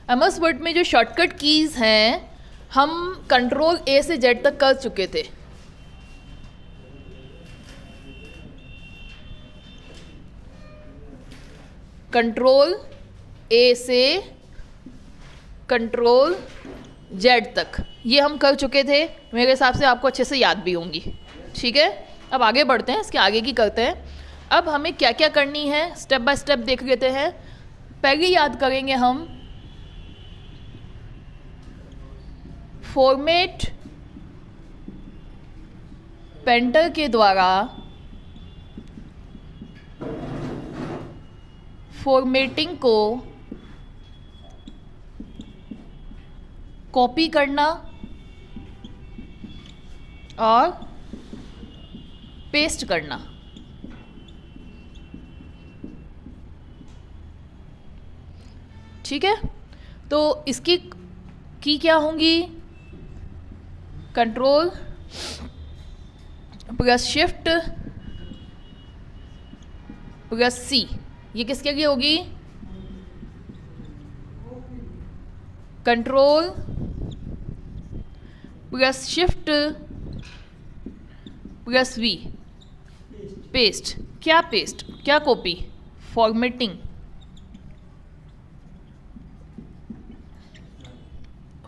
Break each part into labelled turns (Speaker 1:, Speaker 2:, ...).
Speaker 1: MS word में जो shortcut keys हैं हम कंट्रोल A से Z तक कर चुके थे। कंट्रोल A से कंट्रोल Z तक ये हम कर चुके थे, मेरे हिसाब से आपको अच्छे से याद भी होंगी। ठीक है, अब आगे बढ़ते हैं, इसके आगे की करते हैं। अब हमें क्या क्या करनी है स्टेप बाय स्टेप देख लेते हैं। पहले याद करेंगे हम फॉर्मेट पेंटर के द्वारा फॉर्मेटिंग को कॉपी करना और पेस्ट करना। ठीक है, तो इसकी की क्या होंगी, control plus shift plus C। ये किसके लिए होगी, control plus shift plus V, paste. क्या पेस्ट, क्या कॉपी, फॉर्मेटिंग।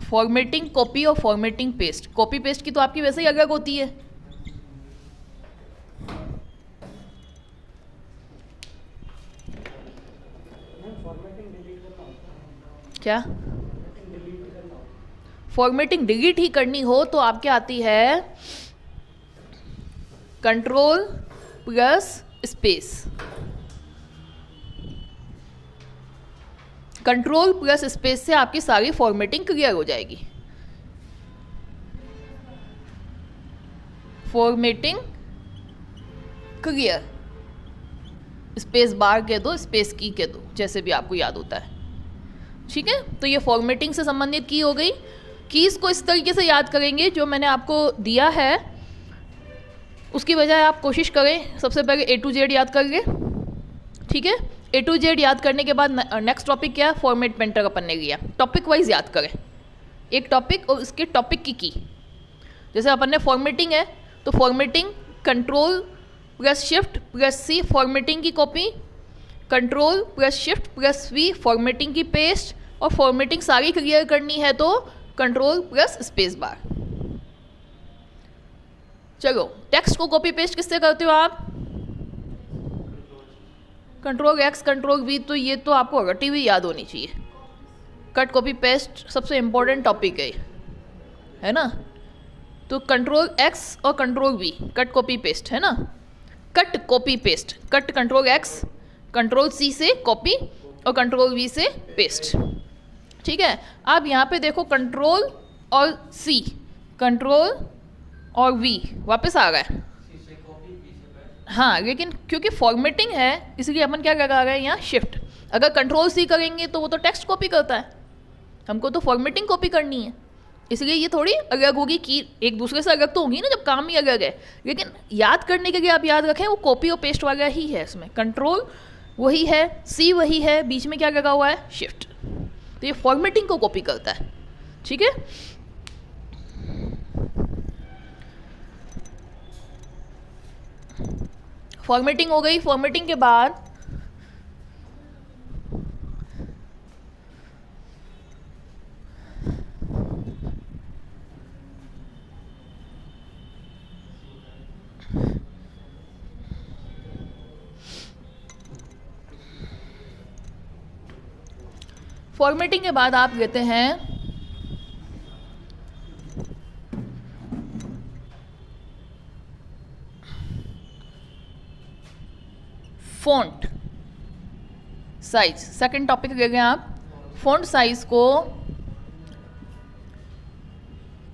Speaker 1: फॉर्मेटिंग कॉपी और फॉर्मेटिंग पेस्ट। कॉपी पेस्ट की तो आपकी वैसे ही अलग होती है। क्या फॉर्मेटिंग डिलीट ही करनी हो तो आपके आती है control plus space. Control plus space से आपकी सारी फॉर्मेटिंग क्लियर हो जाएगी। फॉर्मेटिंग क्लियर, स्पेस बार कह दो, स्पेस की कह दो, जैसे भी आपको याद होता है। ठीक है, तो ये फॉर्मेटिंग से संबंधित की हो गई। कीज़ को इस तरीके से याद करेंगे जो मैंने आपको दिया है, उसकी बजाय आप कोशिश करें सबसे पहले A to Z याद कर ले। ठीक है, A to Z याद करने के बाद नेक्स्ट टॉपिक क्या है, फॉर्मेट पेंटर अपन ने लिया। टॉपिक वाइज याद करें, एक टॉपिक और उसके टॉपिक की। जैसे अपन ने फॉर्मेटिंग है तो formatting control plus shift plus C formatting की copy, control plus shift plus V formatting की पेस्ट, और फॉर्मेटिंग सारी क्लियर करनी है तो कंट्रोल प्लस स्पेस बार। चलो, टेक्स्ट को कॉपी पेस्ट किससे करते हो आप, कंट्रोल X कंट्रोल V। तो ये तो आपको रटी हुई याद होनी चाहिए। कट कॉपी पेस्ट सबसे इंपॉर्टेंट टॉपिक है ना। तो कंट्रोल X और control V cut copy paste है ना। Cut copy paste, cut control X, control C से कॉपी और कंट्रोल V से पेस्ट। ठीक है, अब यहाँ पे देखो कंट्रोल और C, कंट्रोल और V वापस आ गए। हाँ, लेकिन क्योंकि फॉर्मेटिंग है इसलिए अपन क्या लगा रहे हैं यहाँ, शिफ्ट। अगर कंट्रोल C करेंगे तो वो तो टेक्स्ट कॉपी करता है, हमको तो फॉर्मेटिंग कॉपी करनी है, इसलिए ये थोड़ी अलग होगी। कि एक दूसरे से अलग तो होगी ना जब काम ही अलग है, लेकिन याद करने के लिए आप याद रखें वो कॉपी और पेस्ट वाला ही है। इसमें कंट्रोल वही है, C वही है, बीच में क्या लगा हुआ है, शिफ्ट। तो ये फॉर्मेटिंग को कॉपी करता है। ठीक है, फॉर्मेटिंग हो गई। फॉर्मेटिंग के बाद फॉर्मेटिंग के बाद आप लेते हैं फ़ॉन्ट साइज। सेकंड टॉपिक ले गए आप, फ़ॉन्ट साइज को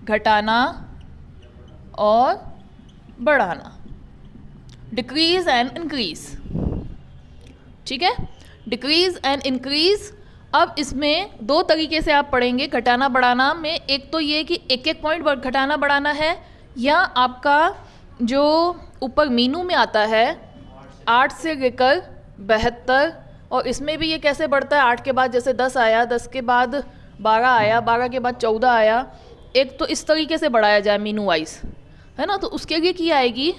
Speaker 1: घटाना और बढ़ाना, डिक्रीज एंड इंक्रीज। ठीक है, डिक्रीज एंड इंक्रीज। अब इसमें दो तरीके से आप पढ़ेंगे घटाना बढ़ाना में। एक तो ये कि एक एक पॉइंट घटाना बढ़ाना है, या आपका जो ऊपर मीनू में आता है 8 से लेकर 72 और इसमें भी ये कैसे बढ़ता है, 8 के बाद जैसे 10 आया, 10 के बाद 12 आया, 12 के बाद 14 आया, एक तो इस तरीके से बढ़ाया जाए मीनू वाइज, है ना। तो उसके लिए क्या आएगी,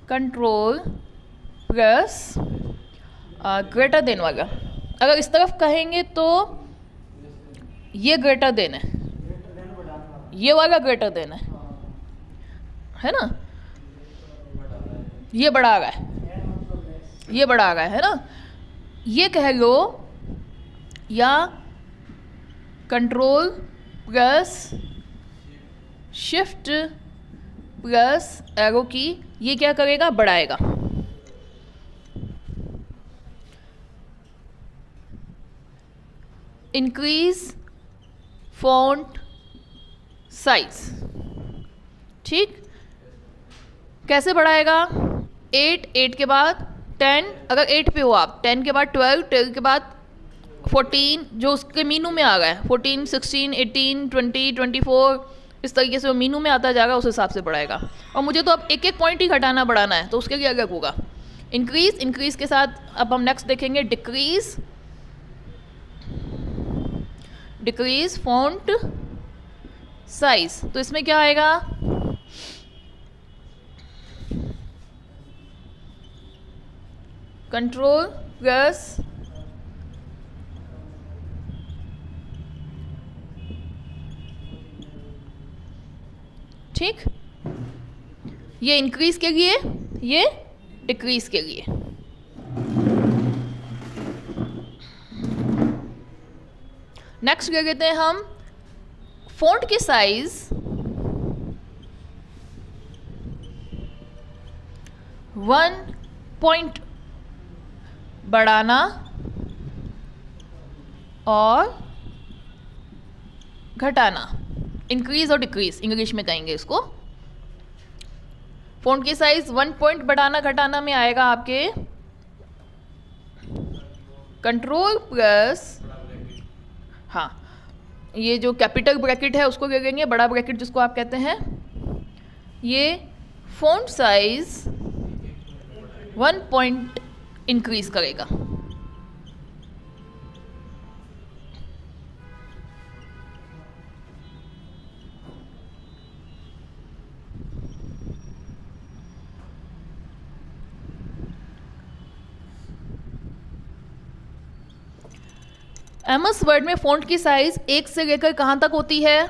Speaker 1: कंट्रोल प्लस ग्रेटर देन वाला। अगर इस तरफ कहेंगे तो ये ग्रेटर देन है, ये वाला ग्रेटर देन है ना, ये बढ़ा रहा है, ये बढ़ा रहा है ना, ये कह लो, या control plus shift plus arrow की, ये क्या करेगा, बढ़ाएगा। इंक्रीज फॉन्ट साइज, ठीक, कैसे बढ़ाएगा, 8 के बाद 10, अगर 8 पे हो आप, 10 के बाद 12, 12 के बाद 14, जो उसके मीनू में आ गया है, 14, 16, 18, 20, 24, इस तरीके से वो मीनू में आता जाएगा, उस हिसाब से बढ़ाएगा। और मुझे तो अब एक एक पॉइंट ही घटाना बढ़ाना है, तो उसके लिए अलग होगा। इंक्रीज, इंक्रीज के साथ अब हम नेक्स्ट देखेंगे डिक्रीज, डिक्रीज फॉन्ट साइज। तो इसमें क्या आएगा, कंट्रोल प्लस ठीक, ये इंक्रीज के लिए, ये डिक्रीज के लिए। नेक्स्ट क्या कहते हैं हम, फॉन्ट के साइज 1 पॉइंट बढ़ाना और घटाना, इंक्रीज और डिक्रीज इंग्लिश में कहेंगे इसको। फॉन्ट की साइज 1 पॉइंट बढ़ाना घटाना में आएगा आपके कंट्रोल प्लस, हाँ, ये जो कैपिटल ब्रैकेट है उसको ले लेंगे, बड़ा ब्रैकेट जिसको आप कहते हैं, ये फॉन्ट साइज 1 पॉइंट इंक्रीज करेगा। एमएस वर्ड में फॉन्ट की साइज 1 से लेकर कहाँ तक होती है,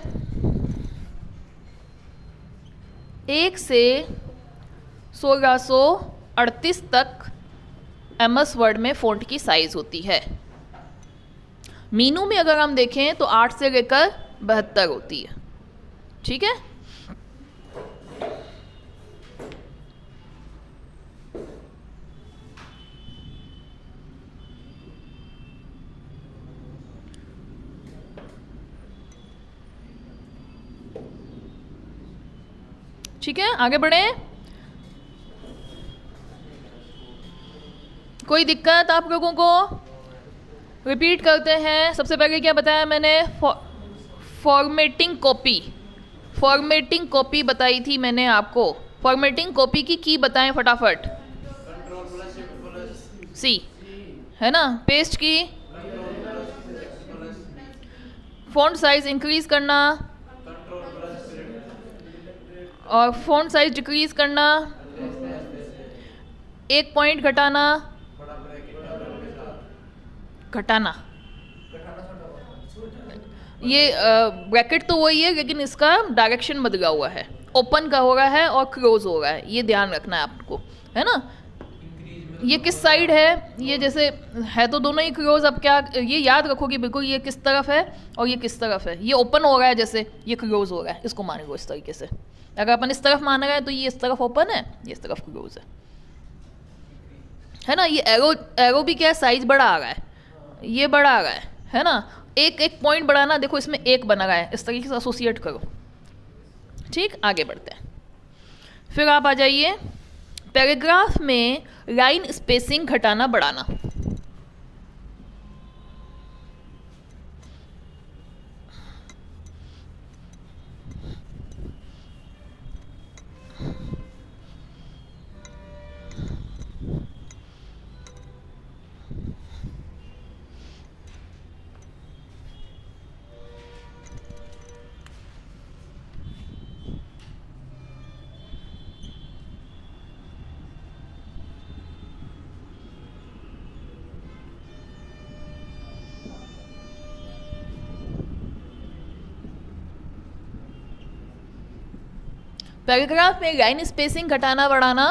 Speaker 1: 1 से 1638 तक एमएस वर्ड में फॉन्ट की साइज होती है। मीनू में अगर हम देखें तो 8 से लेकर 72 होती है, ठीक है। ठीक है, आगे बढ़े, कोई दिक्कत आप लोगों को, रिपीट करते हैं। सबसे पहले क्या बताया मैंने, फॉर्मेटिंग कॉपी, फॉर्मेटिंग कॉपी बताई थी मैंने आपको। फॉर्मेटिंग कॉपी की बताएं फटाफट, सी है ना, पेस्ट की, फॉन्ट साइज इंक्रीज करना और फॉन्ट साइज डिक्रीज करना, 1 पॉइंट घटाना, घटाना, ये ब्रैकेट तो वही है लेकिन इसका डायरेक्शन बदला हुआ है, ओपन का हो रहा है और क्लोज हो रहा है, ये ध्यान रखना है आपको, है ना। ये किस साइड है, ये जैसे है तो दोनों ही क्लोज, अब क्या ये याद रखो कि बिल्कुल ये किस तरफ है और ये किस तरफ है। ये ओपन हो रहा है, जैसे ये क्लोज हो रहा है, इसको मानेंगे इस तरीके से। अगर अपन इस तरफ मान रहे हैं तो ये इस तरफ ओपन है, ये इस तरफ क्लोज है ना। ये एरो भी क्या है, साइज बढ़ा आ रहा है, ये बढ़ा आ रहा है ना। एक पॉइंट बढ़ाना, देखो इसमें 1 बना रहा है, इस तरीके से एसोसिएट करो, ठीक। आगे बढ़ते हैं, फिर आप आ जाइए पैराग्राफ में लाइन स्पेसिंग घटाना बढ़ाना। पैराग्राफ में लाइन स्पेसिंग घटाना बढ़ाना,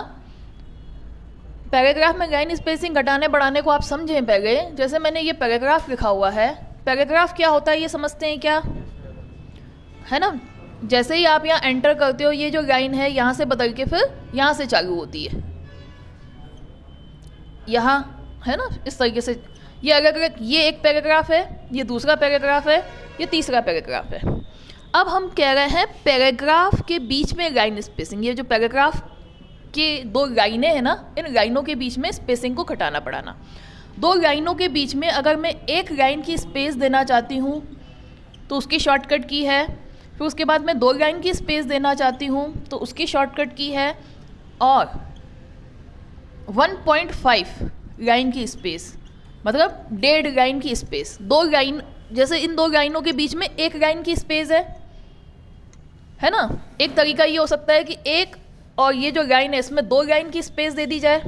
Speaker 1: पैराग्राफ में लाइन स्पेसिंग घटाने बढ़ाने को आप समझें पहले। जैसे मैंने ये पैराग्राफ लिखा हुआ है, पैराग्राफ क्या होता है ये समझते हैं क्या, है ना। जैसे ही आप यहाँ एंटर करते हो, ये जो लाइन है यहाँ से बदल के फिर यहाँ से चालू होती है, यहाँ, है ना, इस तरीके से। ये अलग अलग, ये एक पैराग्राफ है, ये दूसरा पैराग्राफ है, ये तीसरा पैराग्राफ है। अब हम कह रहे हैं पैराग्राफ के बीच में लाइन स्पेसिंग, ये जो पैराग्राफ के दो लाइनें हैं ना, इन लाइनों के बीच में स्पेसिंग को घटाना बढ़ाना। दो लाइनों के बीच में अगर मैं एक लाइन की स्पेस देना चाहती हूँ तो उसकी शॉर्टकट की है, फिर उसके बाद मैं दो लाइन की स्पेस देना चाहती हूँ तो उसकी शॉर्टकट की है, और 1.5 लाइन की स्पेस मतलब 1.5 लाइन की स्पेस, दो लाइन, जैसे इन दो लाइनों के बीच में एक लाइन की स्पेस है ना। एक तरीका ये हो सकता है कि एक और ये जो लाइन है इसमें दो लाइन की स्पेस दे दी जाए।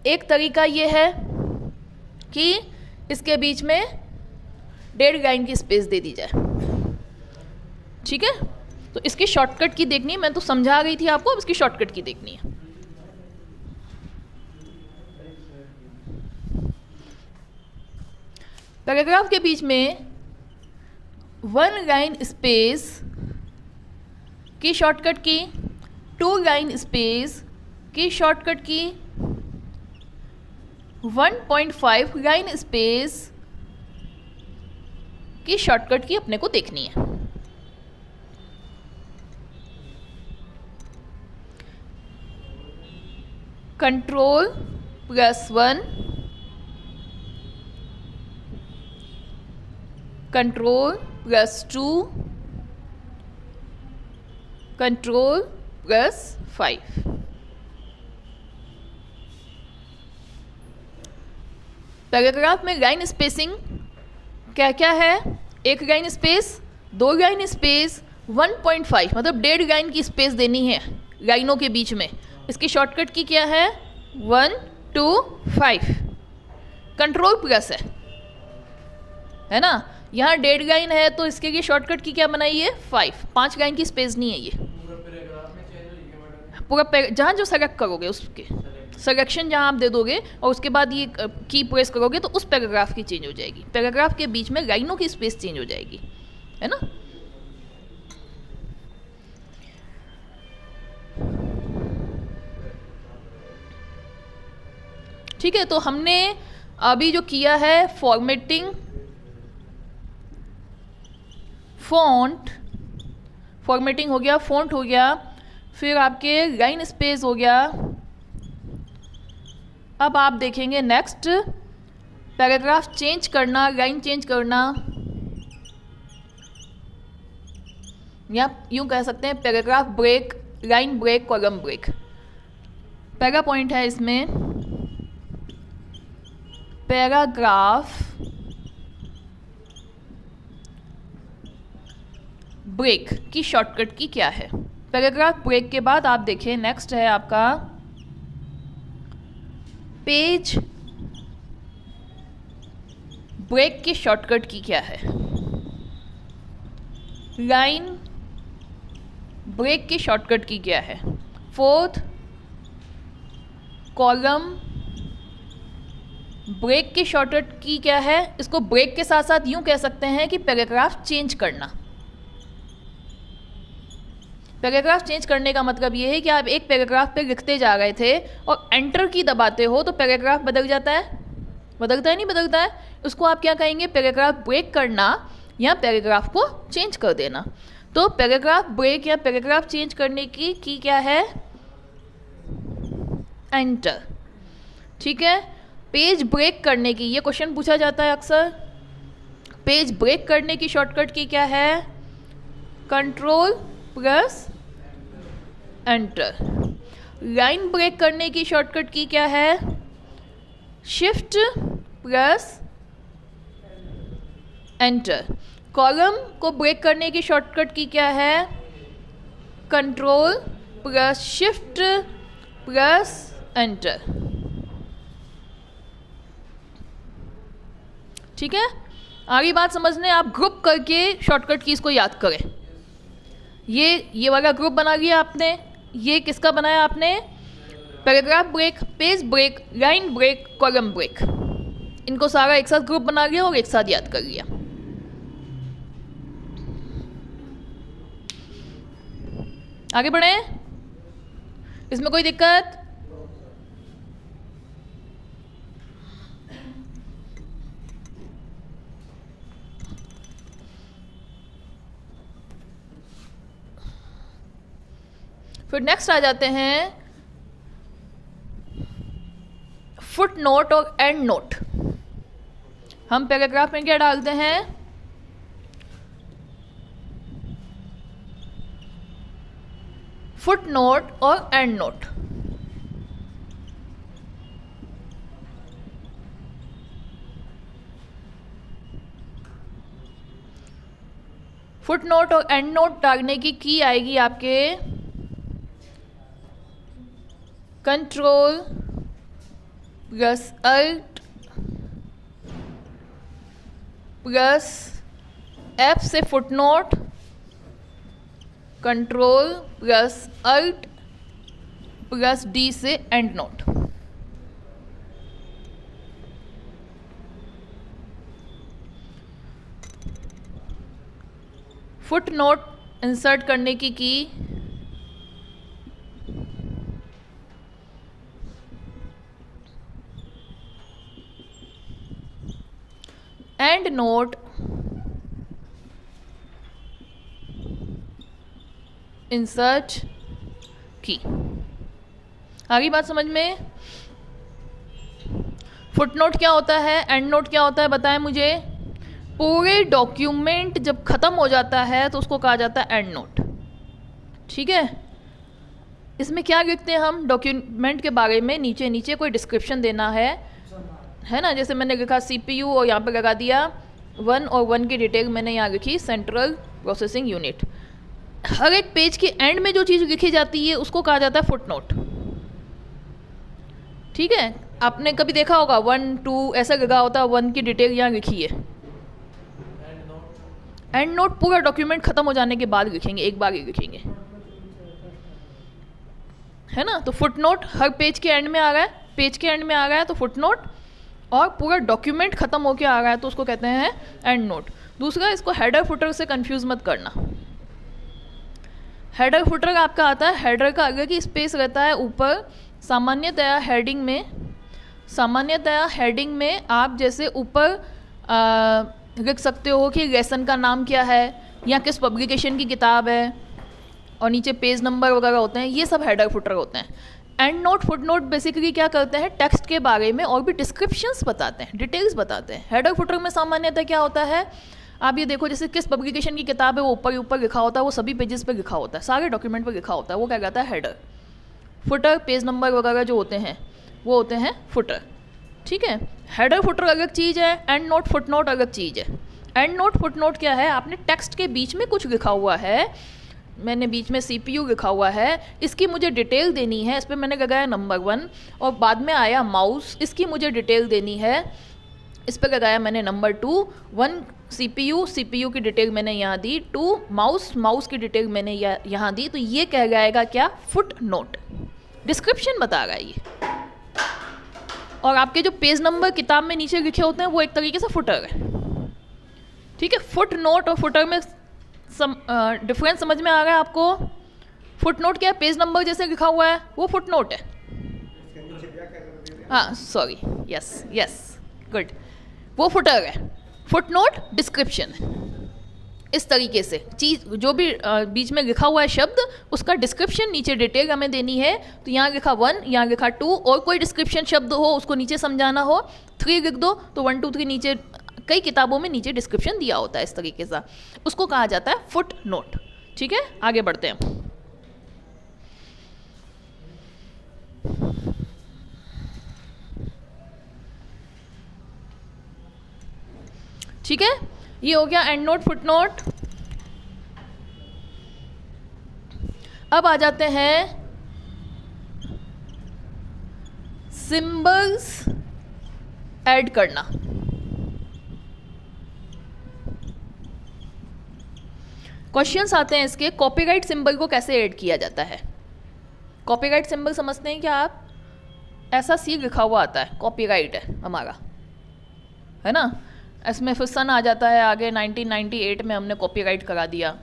Speaker 1: एक तरीका ये है कि इसके बीच में 1.5 लाइन की स्पेस दे दी जाए, ठीक है। तो इसकी शॉर्टकट की देखनी है, मैं तो समझा रही थी आपको, अब इसकी शॉर्टकट की देखनी है। पैराग्राफ के बीच में 1 लाइन स्पेस की शॉर्टकट की, 2 लाइन स्पेस की शॉर्टकट की, 1.5 लाइन स्पेस की शॉर्टकट की अपने को देखनी है। Ctrl+1, Ctrl+2, Ctrl+5। पैराग्राफ में लाइन स्पेसिंग क्या क्या है, एक लाइन स्पेस, दो लाइन स्पेस, 1.5 मतलब 1.5 लाइन की स्पेस देनी है लाइनों के बीच में। इसकी शॉर्टकट की क्या है, 1 2 5, कंट्रोल प्लस है ना। यहाँ 1.5 लाइन है तो इसके लिए शॉर्टकट की क्या बनाई है, 5 लाइन की स्पेस नहीं है ये पूरा। जहाँ जो सेलेक्ट करोगे उसके सिलेक्शन जहाँ आप दे दोगे और उसके बाद ये की प्रेस करोगे तो उस पैराग्राफ की चेंज हो जाएगी। पैराग्राफ के बीच में लाइनों की स्पेस चेंज हो जाएगी, है ना। ठीक है, तो हमने अभी जो किया है फॉर्मेटिंग, फॉर्मेटिंग हो गया, फॉन्ट हो गया, फिर आपके लाइन स्पेस हो गया। अब आप देखेंगे नेक्स्ट पैराग्राफ चेंज करना, लाइन चेंज करना, या यूं कह सकते हैं paragraph break, line break, column break. पहला पॉइंट है इसमें पैराग्राफ ब्रेक की शॉर्टकट की क्या है। पैराग्राफ ब्रेक के बाद आप देखें नेक्स्ट है आपका पेज ब्रेक की शॉर्टकट की क्या है। लाइन ब्रेक की शॉर्टकट की क्या है। फोर्थ, कॉलम ब्रेक की शॉर्टकट की क्या है। इसको ब्रेक के साथ साथ यूं कह सकते हैं कि पैराग्राफ चेंज करना। पैराग्राफ चेंज करने का मतलब ये है कि आप एक पैराग्राफ पे लिखते जा रहे थे और एंटर की दबाते हो तो पैराग्राफ बदल जाता है, बदलता है नहीं बदलता है। उसको आप क्या कहेंगे, पैराग्राफ ब्रेक करना या पैराग्राफ को चेंज कर देना। तो पैराग्राफ ब्रेक या पैराग्राफ चेंज करने की क्या है, एंटर। ठीक है, पेज ब्रेक करने की, ये क्वेश्चन पूछा जाता है अक्सर। पेज ब्रेक करने की शॉर्टकट की क्या है, control plus enter. Line break करने की शॉर्टकट की क्या है, शिफ्ट प्लस एंटर। कॉलम को ब्रेक करने की शॉर्टकट की क्या है, control plus shift plus enter. ठीक है, आगे बात समझने, आप ग्रुप करके शॉर्टकट कीज को याद करें। ये वाला ग्रुप बना लिया आपने। ये किसका बनाया आपने? Paragraph break, page break, line break, column break. इनको सारा एक साथ ग्रुप बना लिया और एक साथ याद कर लिया। आगे बढ़े, इसमें कोई दिक्कत? फिर नेक्स्ट आ जाते हैं फुट नोट और एंड नोट। हम पैराग्राफ में क्या डालते हैं? फुट नोट और एंड नोट। फुट नोट और एंड नोट डालने की आएगी आपके control plus alt plus F से footnote, control plus alt plus D से endnote. Footnote insert करने की एंड नोट इंसर्ट की। आगे बात समझ में? फुट नोट क्या होता है, एंड नोट क्या होता है, बताएं मुझे। पूरे डॉक्यूमेंट जब खत्म हो जाता है तो उसको कहा जाता है एंड नोट। ठीक है, इसमें क्या लिखते हैं हम? डॉक्यूमेंट के बारे में नीचे नीचे कोई डिस्क्रिप्शन देना है ना। जैसे मैंने लिखा CPU और यहाँ पे लगा दिया 1 और 1 की डिटेल मैंने यहाँ लिखी सेंट्रल प्रोसेसिंग यूनिट। हर एक पेज के एंड में जो चीज़ लिखी जाती है उसको कहा जाता है फुट नोट। ठीक है, आपने कभी देखा होगा 1 2 ऐसा लगा होता है, 1 की डिटेल यहाँ लिखी है। एंड नोट पूरा डॉक्यूमेंट खत्म हो जाने के बाद लिखेंगे, एक बार ही लिखेंगे, है ना। तो फुट नोट हर पेज के एंड में आ रहा है, पेज के एंड में आ रहा है तो फुट नोट, और पूरा डॉक्यूमेंट खत्म होके आ रहा है तो उसको कहते हैं एंड नोट। दूसरा, इसको हेडर फुटर से कंफ्यूज मत करना। हेडर फुटर आपका आता है, हेडर का आगे की स्पेस रहता है ऊपर। सामान्यतया हेडिंग में आप जैसे ऊपर लिख सकते हो कि लेसन का नाम क्या है या किस पब्लिकेशन की किताब है, और नीचे पेज नंबर वगैरह होते हैं, ये सब हेडर फुटर होते हैं। And note foot note basically क्या करते हैं? टेक्स्ट के बारे में और भी डिस्क्रिप्शंस बताते हैं, डिटेल्स बताते हैं। हेडर फुटर में सामान्यतः क्या होता है, आप ये देखो जैसे किस पब्लिकेशन की किताब है वो ऊपर लिखा होता है, वो सभी पेजेस पे लिखा होता है, सारे डॉक्यूमेंट पे लिखा होता है, वो क्या कहता है हेडर। फुटर पेज नंबर वगैरह जो होते हैं वो होते हैं फुटर। ठीक है, हेडर फुटर अलग चीज़ है, एंड नोट फुट नोट अलग चीज़ है। एंड नोट फुट नोट क्या है? आपने टेक्स्ट के बीच में कुछ लिखा हुआ है, मैंने बीच में CPU लिखा हुआ है, इसकी मुझे डिटेल देनी है, इस पर मैंने लगाया नंबर 1, और बाद में आया माउस, इसकी मुझे डिटेल देनी है, इस पर लगाया मैंने नंबर 2। 1 CPU की डिटेल मैंने यहाँ दी, 2 माउस की डिटेल मैंने यहाँ दी। तो ये कह जाएगा क्या? Foot note. डिस्क्रिप्शन बता रहा है ये। और आपके जो पेज नंबर किताब में नीचे लिखे होते हैं वो एक तरीके से फुटर है। ठीक है, फुट नोट और फुटर में डिफरेंस समझ में आ रहा है आपको? फुट नोट क्या है? पेज नंबर जैसे लिखा हुआ है वो फुट नोट है। हाँ सॉरी, यस गुड, वो फुटर है। फुट नोट डिस्क्रिप्शन है। इस तरीके से चीज़ जो भी बीच में लिखा हुआ है शब्द, उसका डिस्क्रिप्शन नीचे डिटेल हमें देनी है। तो यहाँ लिखा 1, यहाँ लिखा 2, और कोई डिस्क्रिप्शन शब्द हो उसको नीचे समझाना हो, 3 लिख दो तो 1 2 3 नीचे, कई किताबों में नीचे डिस्क्रिप्शन दिया होता है इस तरीके से, उसको कहा जाता है फुट नोट। ठीक है, आगे बढ़ते हैं। ठीक है, ये हो गया एंड नोट फुट नोट। अब आ जाते हैं सिंबल्स ऐड करना। क्वेश्चंस आते हैं इसके, कॉपीराइट सिंबल को कैसे ऐड किया जाता है। कॉपीराइट सिंबल समझते हैं क्या आप? ऐसा सी लिखा हुआ आता है, कॉपीराइट है हमारा, है ना। इसमें फिर सन आ जाता है आगे, 1998 में हमने कॉपीराइट करा दिया,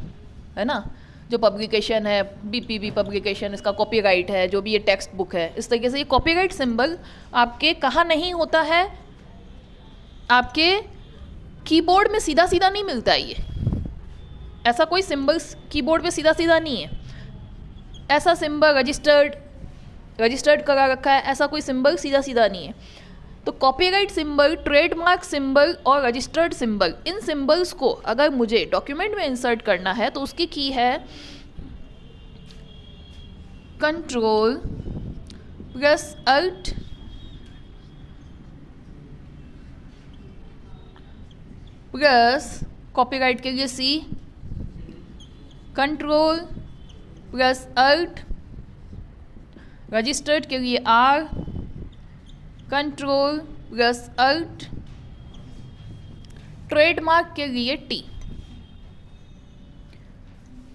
Speaker 1: है ना। जो पब्लिकेशन है बीपीबी पब्लिकेशन, इसका कॉपीराइट है, जो भी ये टेक्स्ट बुक है। इस तरीके से ये कॉपीराइट सिंबल आपके कहाँ नहीं होता है, आपके कीबोर्ड में सीधा सीधा नहीं मिलता है। ये ऐसा कोई सिंबल कीबोर्ड पे सीधा सीधा नहीं है। ऐसा सिंबल रजिस्टर्ड करा रखा है, ऐसा कोई सिंबल सीधा सीधा नहीं है। तो कॉपीराइट सिंबल, ट्रेडमार्क सिंबल और रजिस्टर्ड सिंबल, इन सिंबल्स को अगर मुझे डॉक्यूमेंट में इंसर्ट करना है तो उसकी की है control plus alt plus copyright के लिए C, control plus alt, registered के लिए R, control plus alt, trademark के लिए टी।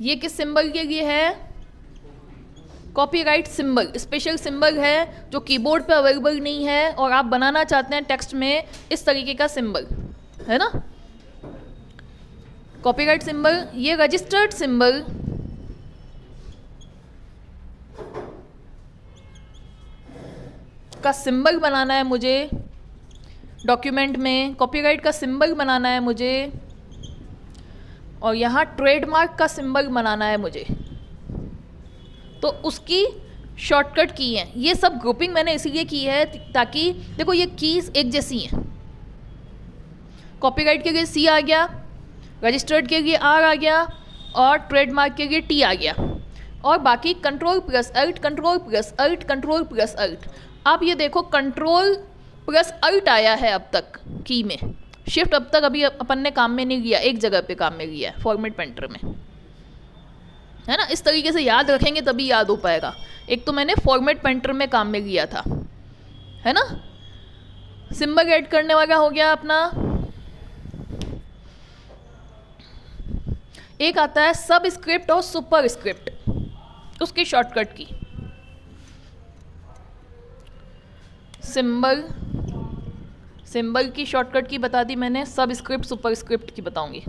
Speaker 1: ये किस सिंबल के लिए है? कॉपीराइट सिंबल, स्पेशल सिंबल है जो कीबोर्ड पे अवेलेबल नहीं है और आप बनाना चाहते हैं टेक्स्ट में इस तरीके का सिंबल, है ना। Copyright symbol. ये रजिस्टर्ड सिंबल का सिंबल बनाना है मुझे डॉक्यूमेंट में, कॉपीराइट का सिंबल बनाना है मुझे, और यहाँ ट्रेडमार्क का सिंबल बनाना है मुझे। तो उसकी शॉर्टकट की है। ये सब ग्रुपिंग मैंने इसीलिए की है ताकि देखो ये कीज एक जैसी हैं। कॉपीराइट के लिए सी आ गया, रजिस्टर्ड के लिए आर आ गया और ट्रेडमार्क के लिए टी आ गया, और बाकी control plus alt, control plus alt, control plus alt. आप ये देखो कंट्रोल प्लस अल्ट आया है अब तक की में, शिफ्ट अब तक अभी अपन ने काम में नहीं लिया, एक जगह पे काम में लिया है फॉर्मेट पेंटर में, है ना। इस तरीके से याद रखेंगे तभी याद हो पाएगा। एक तो मैंने फॉर्मेट पेंटर में काम में लिया था, है ना। सिंबल ऐड करने वाला हो गया अपना। एक आता है सब स्क्रिप्ट और सुपर स्क्रिप्ट, उसकी शॉर्टकट की। सिंबल की शॉर्टकट की बता दी मैंने, सब स्क्रिप्ट सुपर स्क्रिप्ट की बताऊंगी।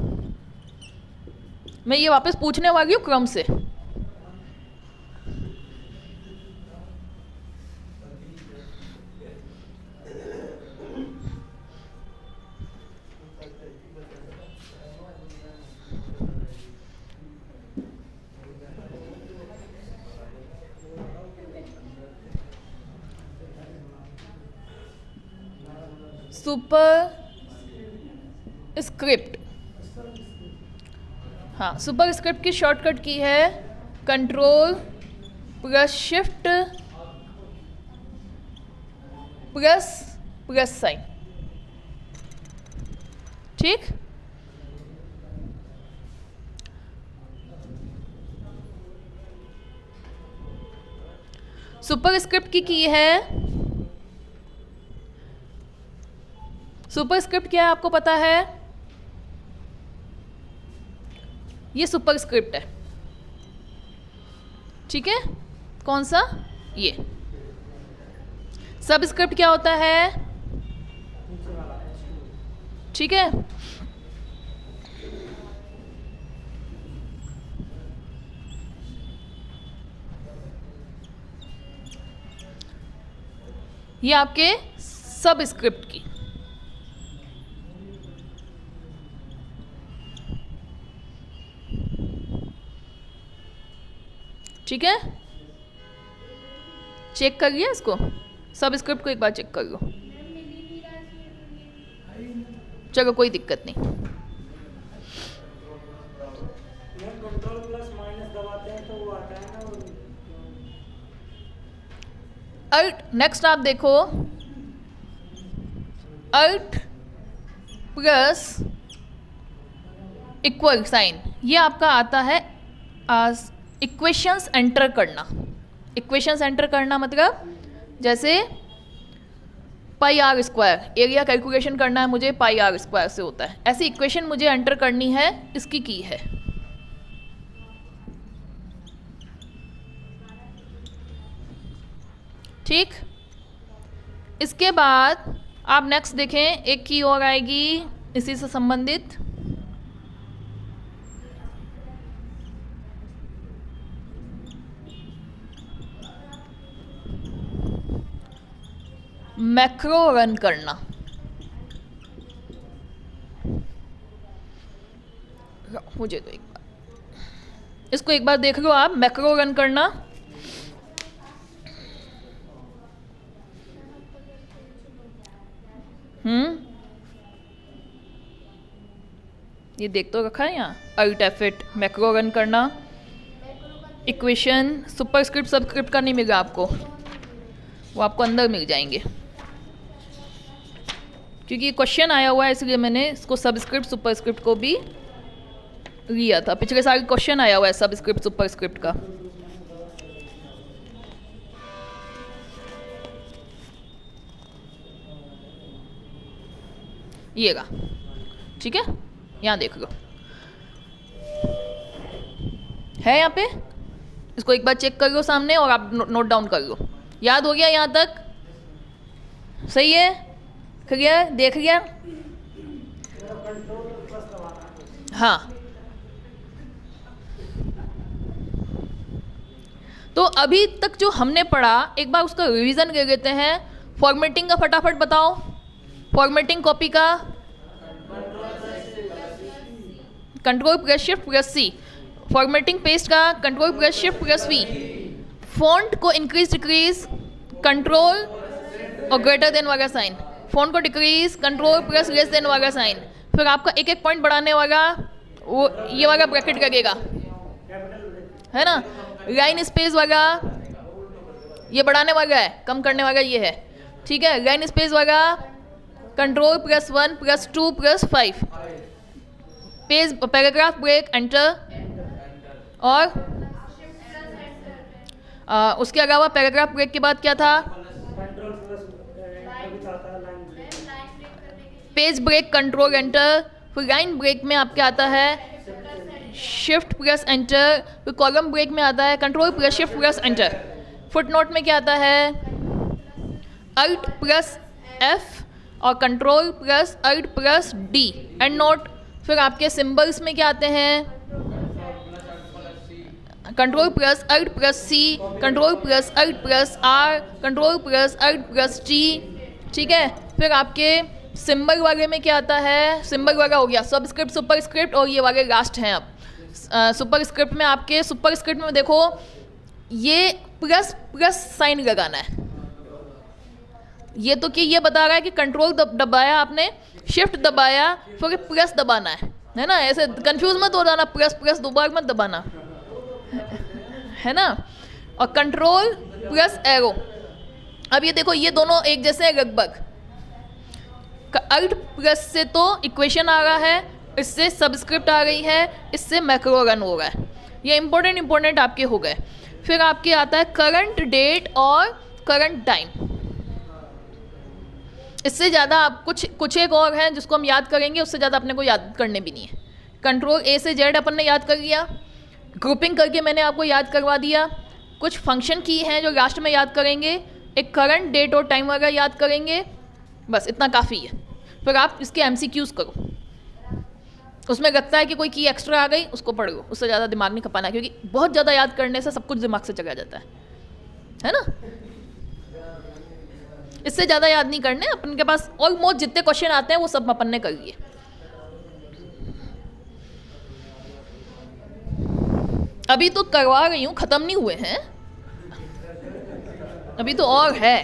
Speaker 1: मैं ये वापस पूछने वाली हूँ क्रम से। सुपर स्क्रिप्ट, हाँ, सुपर स्क्रिप्ट की शॉर्टकट की है control plus shift plus plus sign, ठीक। सुपर स्क्रिप्ट की है, सुपर स्क्रिप्ट क्या है आपको पता है? ये सुपर स्क्रिप्ट है, ठीक है। कौन सा? ये। सब स्क्रिप्ट क्या होता है? ठीक है। ये आपके सब स्क्रिप्ट की, ठीक है। चेक कर लिया इसको, सब स्क्रिप्ट को एक बार चेक कर लो। चलो कोई दिक्कत नहीं।
Speaker 2: कंट्रोल प्लस माइनस दबाते हैं तो वो आता है ना।
Speaker 1: अल्ट, नेक्स्ट आप देखो अल्ट प्लस इक्वल साइन, ये आपका आता है इक्वेशंस एंटर करना। इक्वेशंस एंटर करना मतलब जैसे पाई आर स्क्वायर, एरिया कैलकुलेशन करना है मुझे, पाई आर स्क्वायर से होता है। ऐसी इक्वेशन मुझे एंटर करनी है, इसकी की है। ठीक, इसके बाद आप नेक्स्ट देखें, एक की और आएगी इसी से संबंधित, मैक्रो रन करना। मुझे तो एक बार इसको एक बार देख लो आप, मैक्रो रन करना। ये देख तो रखा है यहाँ, अल्ट F8 मैक्रो रन करना। इक्वेशन सुपरस्क्रिप्ट सबस्क्रिप्ट का नहीं मिलेगा आपको, वो आपको अंदर मिल जाएंगे, क्योंकि ये क्वेश्चन आया हुआ है इसलिए मैंने इसको सबस्क्रिप्ट सुपरस्क्रिप्ट को भी लिया था। पिछले साल क्वेश्चन आया हुआ है सबस्क्रिप्ट सुपरस्क्रिप्ट का। ये गा, ठीक है, यहाँ देख लो है यहाँ पे, इसको एक बार चेक कर लो सामने और आप नोट डाउन कर लो। याद हो गया यहाँ तक? सही है, क्लियर, देख लिया? हाँ, तो अभी तक जो हमने पढ़ा एक बार उसका रिवीजन कर लेते हैं। फॉर्मेटिंग का फटाफट बताओ, फॉर्मेटिंग कॉपी का control plus shift plus C, formatting paste का control plus shift plus V, font को इंक्रीज डिक्रीज कंट्रोल और ग्रेटर देन वाला साइन, फॉन्ट को decrease control plus less than वाला साइन, फिर आपका एक एक पॉइंट बढ़ाने वाला वो ये वाला ब्रैकेट लगेगा, है ना। लाइन स्पेस वाला ये बढ़ाने वाला है, कम करने वाला ये है, ठीक है। लाइन स्पेस वाला control plus 1 plus 2 plus 5, page paragraph break enter, और उसके अलावा पैराग्राफ ब्रेक के बाद क्या था, पेज ब्रेक कंट्रोल एंटर, फिर लाइन ब्रेक में आपके आता है शिफ्ट प्लस एंटर, फिर कॉलम ब्रेक में आता है control plus shift plus enter, footnote में क्या आता है अल्ट प्लस एफ और control plus alt plus D, endnote. फिर आपके सिंबल्स में क्या आते हैं control plus alt plus C, control plus alt plus R, control plus alt plus T, ठीक है। फिर आपके सिंबल वाले में क्या आता है, सिंबल वाला हो गया सबस्क्रिप्ट सुपरस्क्रिप्ट, और ये वाले लास्ट हैं। अब सुपरस्क्रिप्ट में आपके सुपरस्क्रिप्ट में देखो ये प्लस प्लस साइन लगाना है, ये तो कि ये बता रहा है कि कंट्रोल दबाया आपने, शिफ्ट दबाया, फिर प्लस दबाना है ना, ऐसे कंफ्यूज मत हो जाना, प्लस प्लस दो बार मत दबाना, है ना। और कंट्रोल प्लस एरो, अब ये देखो ये दोनों एक जैसे हैं लगभग, अल्ट प्लस से तो इक्वेशन आ रहा है, इससे सबस्क्रिप्ट आ गई है, इससे मैक्रो रन हो रहा है। ये इंपॉर्टेंट आपके हो गए। फिर आपके आता है करंट डेट और करंट टाइम, इससे ज़्यादा आप कुछ एक और हैं जिसको हम याद करेंगे, उससे ज़्यादा अपने को याद करने भी नहीं है। कंट्रोल ए से जेड अपन ने याद कर लिया, ग्रुपिंग करके मैंने आपको याद करवा दिया। कुछ फंक्शन की हैं जो लास्ट में याद करेंगे, एक करंट डेट और टाइम वगैरह याद करेंगे, बस इतना काफ़ी है। फिर आप इसके MCQs करो, उसमें लगता है कि कोई की एक्स्ट्रा आ गई उसको पढ़ लो, उससे ज़्यादा दिमाग नहीं खपाना, क्योंकि बहुत ज़्यादा याद करने से सब कुछ दिमाग से चला जाता है ना। इससे ज़्यादा याद नहीं करने, अपन के पास ऑलमोस्ट जितने क्वेश्चन आते हैं वो सब अपन ने कर लिए। अभी तो करवा रही हूँ, ख़त्म नहीं हुए हैं, अभी तो और है।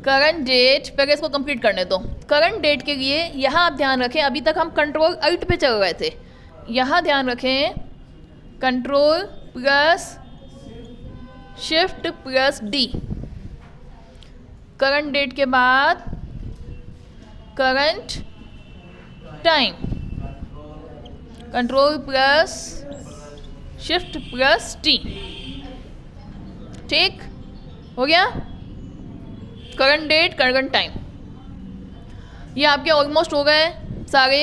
Speaker 1: करंट डेट, पहले इसको कंप्लीट करने दो। करंट डेट के लिए यहाँ आप ध्यान रखें, अभी तक हम कंट्रोल अल्ट पे चल रहे थे, यहाँ ध्यान रखें control plus shift plus D, current date के बाद current time, control plus shift plus T, ठीक हो गया। करंट डेट करंट टाइम ये आपके ऑलमोस्ट हो गए सारे।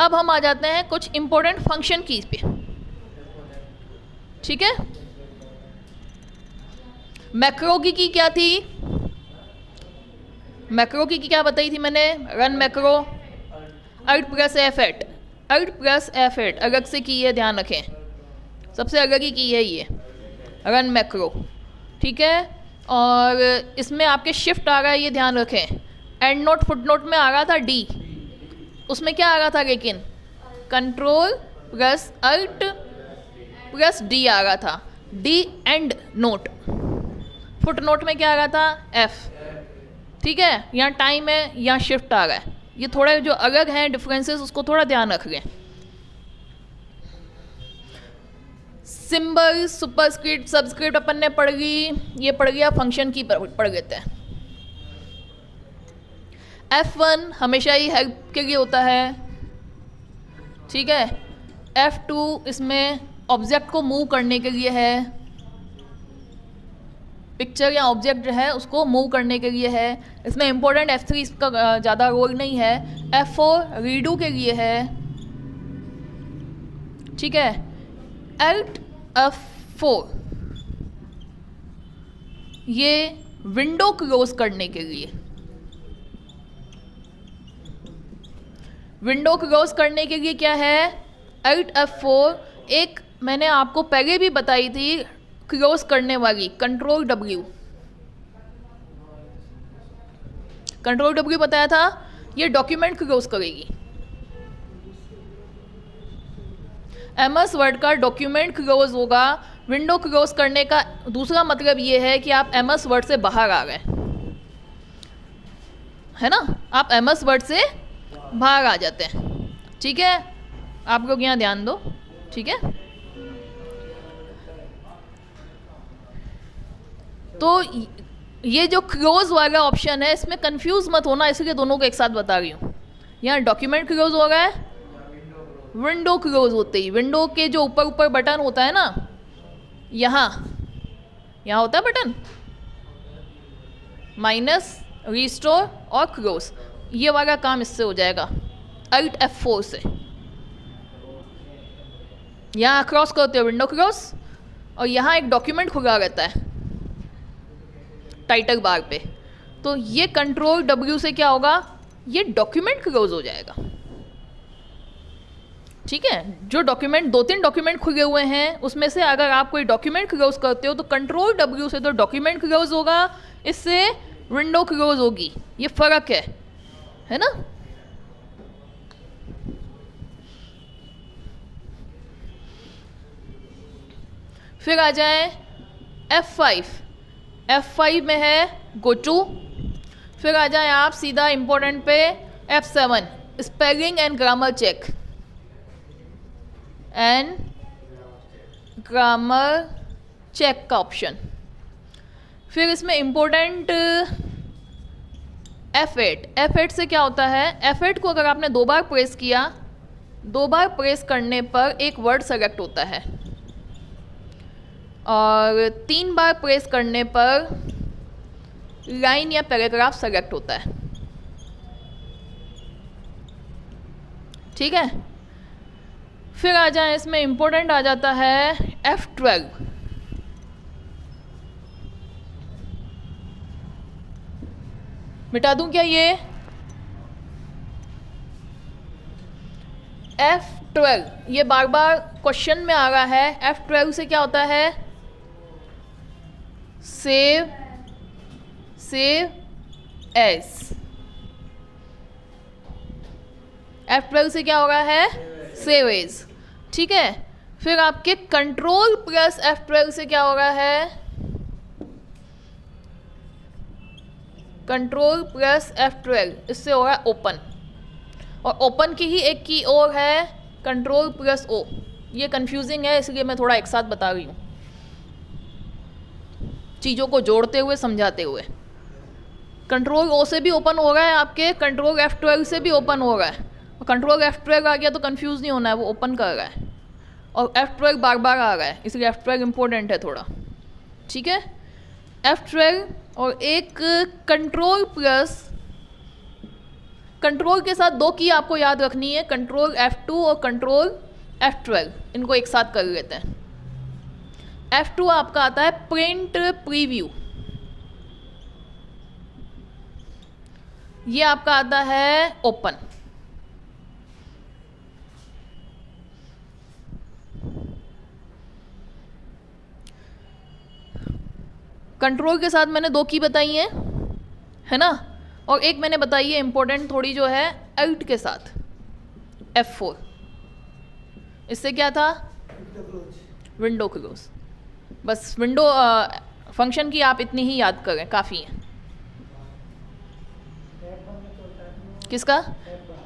Speaker 1: अब हम आ जाते हैं कुछ इंपॉर्टेंट फंक्शन कीज पे, ठीक है। मैक्रो की क्या थी? मैक्रो की क्या बताई थी मैंने? Run macro alt plus F8, alt plus F8 अलग से की है, ध्यान रखें, सबसे अलग ही की है ये रन मैक्रो, ठीक है। और इसमें आपके शिफ्ट आ रहा है, ये ध्यान रखें। एंड नोट फुट नोट में आ रहा था D, उसमें क्या आ रहा था लेकिन? Control plus alt plus D आ रहा था, D endnote. Footnote में क्या आ रहा था? F, ठीक है। यहाँ टाइम है, यहाँ शिफ्ट आ रहा है, ये थोड़े जो अलग हैं डिफरेंसेस, उसको थोड़ा ध्यान रख लें। सिंबल, सुपरस्क्रिप्ट, सबस्क्रिप्ट अपन ने पढ़ ली, ये पढ़ गया। फंक्शन की पढ़ लेते हैं। F1 हमेशा ही हेल्प के लिए होता है, ठीक है। F2 इसमें ऑब्जेक्ट को मूव करने के लिए है, पिक्चर या ऑब्जेक्ट जो है उसको मूव करने के लिए है। इसमें इम्पोर्टेंट F3 इसका ज़्यादा रोल नहीं है। F4 रीडू के लिए है, ठीक है। Alt F4 ये विंडो क्लोज करने के लिए, विंडो क्लोज करने के लिए क्या है? Alt F4 एक मैंने आपको पहले भी बताई थी क्लोज करने वाली, कंट्रोल W, कंट्रोल W बताया था, ये डॉक्यूमेंट क्लोज करेगी। MS वर्ड का डॉक्यूमेंट क्लोज होगा। विंडो क्लोज करने का दूसरा मतलब ये है कि आप MS वर्ड से बाहर आ गए, है ना, आप MS वर्ड से बाहर आ जाते हैं, ठीक है। आप लोग यहाँ ध्यान दो, ठीक है। तो ये जो क्लोज वाला ऑप्शन है, इसमें कंफ्यूज मत होना, इसलिए दोनों को एक साथ बता रही हूँ। यहाँ डॉक्यूमेंट क्लोज हो रहा है, विंडो क्लोज होते ही विंडो के जो ऊपर ऊपर बटन होता है ना, यहाँ होता है बटन माइनस, रिस्टोर और क्लोज, ये वाला काम इससे हो जाएगा Alt F4 से। यहाँ क्रॉस करते हो विंडो क्लोज, और यहाँ एक डॉक्यूमेंट खुला रहता है टाइटल बार पे, तो ये कंट्रोल W से क्या होगा? ये डॉक्यूमेंट क्लोज हो जाएगा, ठीक है। जो डॉक्यूमेंट, 2-3 डॉक्यूमेंट खुले हुए हैं, उसमें से अगर आप कोई डॉक्यूमेंट क्लोज करते हो तो कंट्रोल W से तो डॉक्यूमेंट क्लोज होगा, इससे विंडो क्लोज होगी, ये फर्क है ना। फिर आ जाए F5 में है गो टू। फिर आ जाए आप सीधा इम्पोर्टेंट पे F7 spelling and grammar check, and grammar check का ऑप्शन। फिर इसमें इम्पोर्टेंट F8 से क्या होता है? F8 को अगर आपने 2 बार प्रेस किया, 2 बार प्रेस करने पर एक वर्ड सेलेक्ट होता है, और 3 बार प्रेस करने पर लाइन या पैराग्राफ सेलेक्ट होता है, ठीक है। फिर आ जाए, इसमें इम्पोर्टेंट आ जाता है F12। मिटा दूं क्या ये? F12 ये बार बार क्वेश्चन में आ रहा है। F12 से क्या होता है? Save as. F12 से क्या हो रहा है? सेव एज, ठीक है। फिर आपके कंट्रोल प्लस F12 से क्या हो रहा है? कंट्रोल प्लस F12, इससे हो रहा है ओपन, और ओपन की ही एक की और है कंट्रोल प्लस O। ये कंफ्यूजिंग है, इसलिए मैं थोड़ा एक साथ बता रही हूँ, चीज़ों को जोड़ते हुए समझाते हुए। कंट्रोल O से भी ओपन हो रहा है आपके, कंट्रोल F12 से भी ओपन हो रहा है, और कंट्रोल F12 आ गया तो कंफ्यूज नहीं होना है, वो ओपन कर रहा है, और F12 बार बार आ रहा है, इसलिए F12 इम्पोर्टेंट है थोड़ा, ठीक है। F12 और एक कंट्रोल प्लस, कंट्रोल के साथ 2 की आपको याद रखनी है, कंट्रोल F2 और कंट्रोल F12, इनको एक साथ कर लेते हैं। F2 आपका आता है प्रिंट प्रीव्यू, ये आपका आता है ओपन। कंट्रोल के साथ मैंने 2 की बताई हैं, है ना, और एक मैंने बताई है इंपॉर्टेंट थोड़ी जो है Alt के साथ F4। इससे क्या था, विंडो क्लोज। बस विंडो फंक्शन की आप इतनी ही याद करें, काफ़ी है। किसका,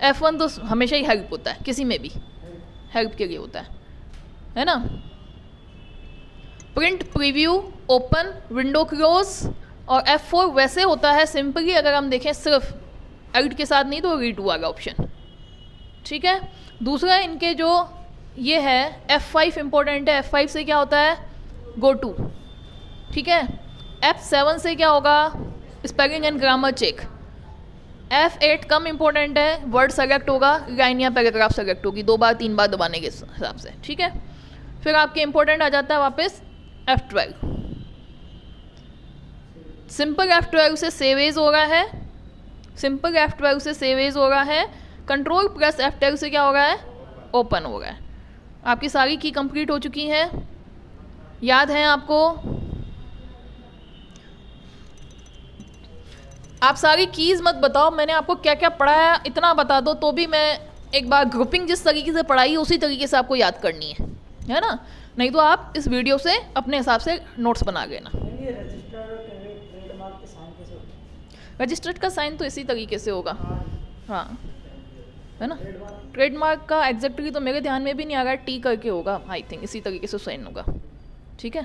Speaker 1: F1 तो हमेशा ही हेल्प होता है, किसी में भी हेल्प के लिए होता है ना। Print preview, open, window close, और F4 वैसे होता है सिंपली अगर हम देखें सिर्फ Alt के साथ नहीं तो रीडू वाला ऑप्शन, ठीक है। दूसरा इनके जो ये है F5 इम्पोर्टेंट है, F5 से क्या होता है, गो टू, ठीक है। F7 से क्या होगा, spelling and grammar check. F8 कम इम्पोर्टेंट है, वर्ड सेलेक्ट होगा, लाइन या पैराग्राफ सेलेक्ट होगी 2 बार 3 बार दबाने के हिसाब से, ठीक है। फिर आपके इम्पोर्टेंट आ जाता है वापस F12। सिंपल F12 से सेव एज हो रहा है, सिंपल F12 से सेव एज हो रहा है। कंट्रोल प्लस F12 से क्या हो रहा है, ओपन हो रहा है। आपकी सारी की कंप्लीट हो चुकी हैं, याद है आपको। आप सारी कीज़ मत बताओ, मैंने आपको क्या क्या पढ़ाया इतना बता दो, तो भी मैं एक बार ग्रुपिंग जिस तरीके से पढ़ाई उसी तरीके से आपको याद करनी है ना। नहीं तो आप इस वीडियो से अपने हिसाब से नोट्स बना लेना। रजिस्टर्ड का साइन तो इसी तरीके से होगा, हाँ, है ना। ट्रेडमार्क का एग्जैक्टली तो मेरे ध्यान में भी नहीं आ रहा है, टी करके होगा आई थिंक, इसी तरीके से साइन होगा, ठीक है,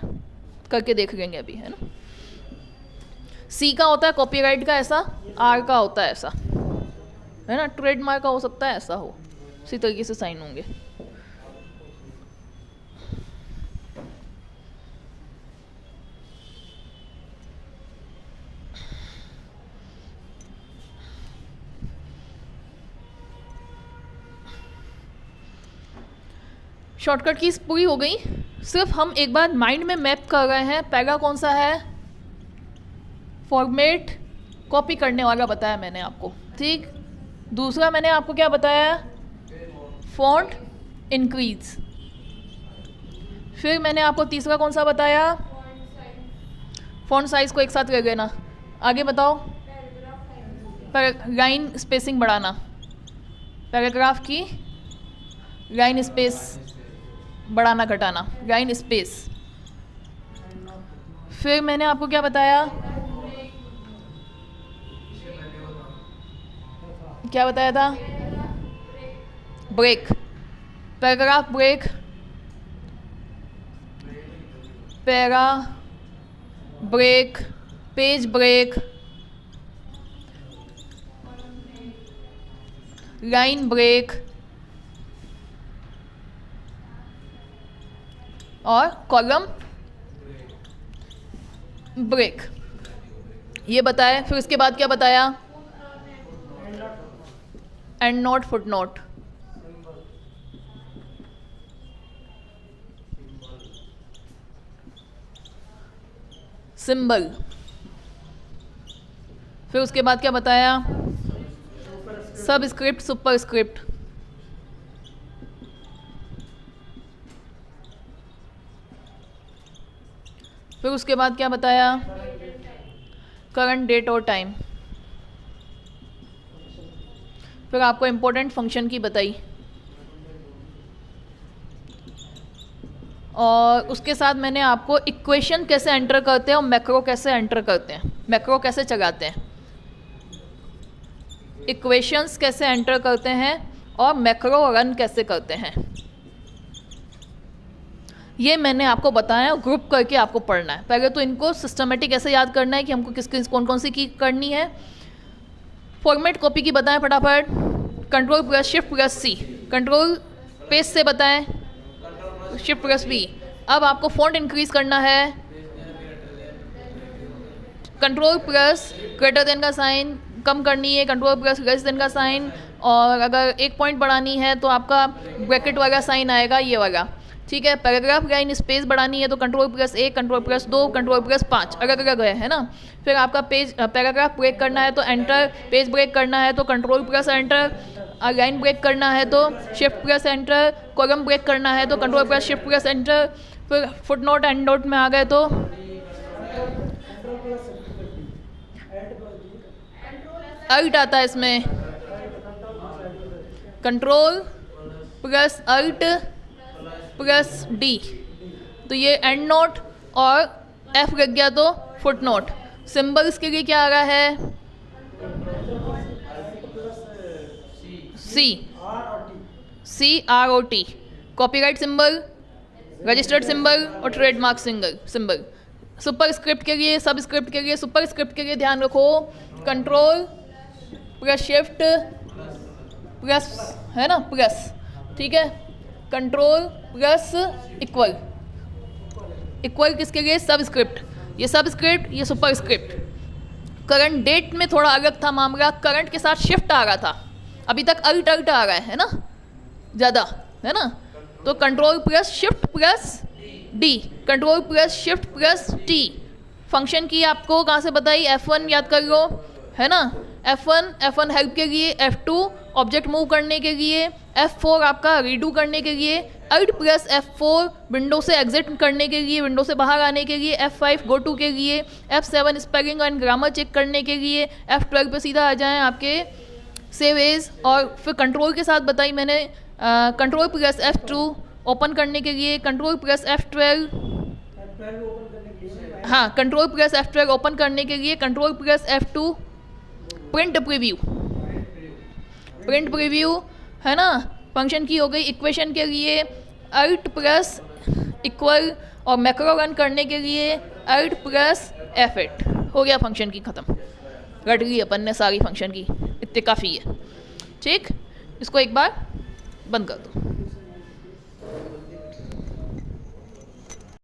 Speaker 1: करके देख लेंगे अभी, है ना। सी का होता है कॉपीराइट का ऐसा, आर का होता है ऐसा, है ना। ट्रेडमार्क का हो सकता है ऐसा हो, इसी तरीके से साइन होंगे। शॉर्टकट कीज पूरी हो गई, सिर्फ हम एक बार माइंड में मैप कर रहे हैं। पहला कौन सा है, फॉर्मेट कॉपी करने वाला बताया मैंने आपको, ठीक। दूसरा मैंने आपको क्या बताया, फॉन्ट इंक्रीज। फिर मैंने आपको तीसरा कौन सा बताया, फॉन्ट साइज को एक साथ कर लेना। आगे बताओ, लाइन स्पेसिंग बढ़ाना, पैराग्राफ की लाइन स्पेस बढ़ाना घटाना, लाइन स्पेस। फिर मैंने आपको क्या बताया, क्या बताया था, break, paragraph break, para break, page break, line break और कॉलम ब्रेक, ये बताया। फिर उसके बाद क्या बताया, endnote, footnote, symbol. फिर उसके बाद क्या बताया, सब स्क्रिप्ट, सुपर स्क्रिप्ट। फिर उसके बाद क्या बताया, करंट डेट और टाइम। फिर आपको इम्पोर्टेंट फंक्शन की बताई, और उसके साथ मैंने आपको इक्वेशन कैसे एंटर करते हैं और मैक्रो कैसे एंटर करते हैं, मैक्रो कैसे चलाते हैं, इक्वेशंस कैसे एंटर करते हैं और मैक्रो रन कैसे करते हैं, ये मैंने आपको बताया। ग्रुप करके आपको पढ़ना है। पहले तो इनको सिस्टमेटिक ऐसे याद करना है कि हमको किस किस कौन कौन सी की करनी है। फॉर्मेट कॉपी की बताएं फटाफट, control plus shift plus C, control page से बताएं, शिफ्ट प्लस वी। अब आपको फॉन्ट इंक्रीज करना है, कंट्रोल प्लस ग्रेटर देन का साइन कम करनी है, कंट्रोल प्लस लेस देन का साइन, और अगर एक पॉइंट बढ़ानी है तो आपका ब्रैकेट वाला साइन आएगा, ये वाला। ठीक है। पैराग्राफ लाइन स्पेस बढ़ानी है तो control plus 1, control plus 2, control plus 5 अलग अलग है ना। फिर आपका पेज पैराग्राफ ब्रेक करना है तो एंटर, पेज ब्रेक करना है तो control plus enter, line break करना है तो shift plus enter, column break करना है तो control plus shift plus enter. फिर फुट नोट एंड नोट में आ गए तो अल्ट आता है इसमें, control plus alt plus D, तो ये एंड नोट और एफ लग गया तो फुट नोट। सिम्बल्स के लिए क्या आ रहा है, CROT, copyright symbol, registered symbol और ट्रेडमार्क सिंबल। सुपर स्क्रिप्ट के लिए, सब स्क्रिप्ट के लिए, सुपर स्क्रिप्ट के लिए ध्यान रखो कंट्रोल प्लस शिफ्ट प्लस, है ना, प्लस, ठीक है, कंट्रोल प्लस इक्वल, इक्वल किसके लिए, सब स्क्रिप्ट, ये सब स्क्रिप्ट, ये सुपर स्क्रिप्ट। करंट डेट में थोड़ा अलग था मामला, करंट के साथ शिफ्ट आ रहा था, अभी तक अल्ट अल्ट आ रहा है ना ज़्यादा, है ना। तो control plus shift plus D, control plus shift plus T. Function की आपको कहाँ से बताई, F1 याद कर लो, है ना। F1 हेल्प के लिए, F2 ऑब्जेक्ट मूव करने के लिए, F4 आपका रीडू करने के लिए, अल्ट प्लस F4 विंडो से एग्जिट करने के लिए, विंडो से बाहर आने के लिए, F5 गो टू के लिए, F7 spelling and grammar check करने के लिए, F12 पे सीधा आ जाएं आपके सेव एज। और फिर कंट्रोल के साथ बताई मैंने, कंट्रोल प्लस F2 ओपन करने के लिए, कंट्रोल प्लस F12, हाँ, कंट्रोल प्लस F12 ओपन करने के लिए, control plus F2 print preview, print preview, है ना। फंक्शन की हो गई। इक्वेशन के लिए अल्ट प्लस इक्वल और मैक्रो रन करने के लिए अल्ट प्लस F8, हो गया फंक्शन की ख़त्म, रट ली अपन ने सारी फंक्शन की, इतने काफ़ी है, ठीक। इसको एक बार बंद कर दो।